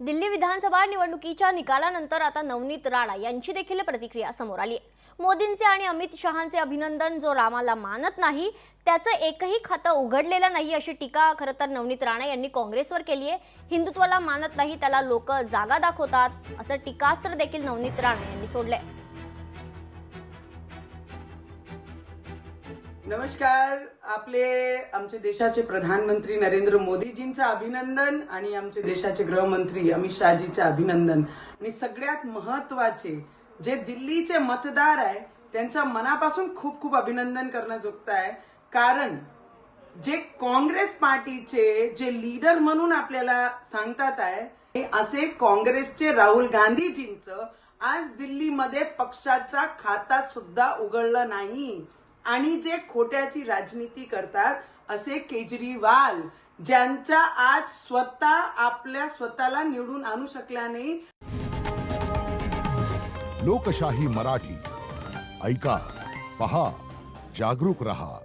दिल्ली विधानसभा निवडणुकीच्या निकालानंतर आता नवनीत राणा यांची देखील प्रतिक्रिया समोर आली आहे। मोदींचे आणि अमित शहांचे अभिनंदन, जो रामाला मानत नाही त्याचं एकही खातं उघडलेलं नाही, अशी टीका खरं तर नवनीत राणा यांनी काँग्रेसवर केली आहे। हिंदुत्वाला मानत नाही त्याला लोक जागा दाखवतात, असं टीकास्त्र देखील नवनीत राणा यांनी सोडलंय। नमस्कार। आमचे देशाचे प्रधानमंत्री नरेंद्र मोदीजींचं अभिनंदन आणि आमचे देशाचे गृहमंत्री अमित शहाजींचं अभिनंदन। आणि सगळ्यात महत्त्वाचे जे दिल्लीचे मतदार आहे त्यांच्या मनापासून खूप खूप अभिनंदन करण्याजोगतं आहे, कारण जे काँग्रेस पार्टीचे जे लीडर म्हणून आपल्याला सांगतात आहे, असे काँग्रेसचे राहुल गांधीजींचं आज दिल्लीमध्ये पक्षाचा खाता सुद्धा उघडलं नाही। आणि जे खोट्याची राजनीती करतात असे केजरीवाल, ज्यांचा आज स्वतःला निवडून आणू शकला नाही। लोकशाही मराठी ऐका, पहा, जागरूक रहा।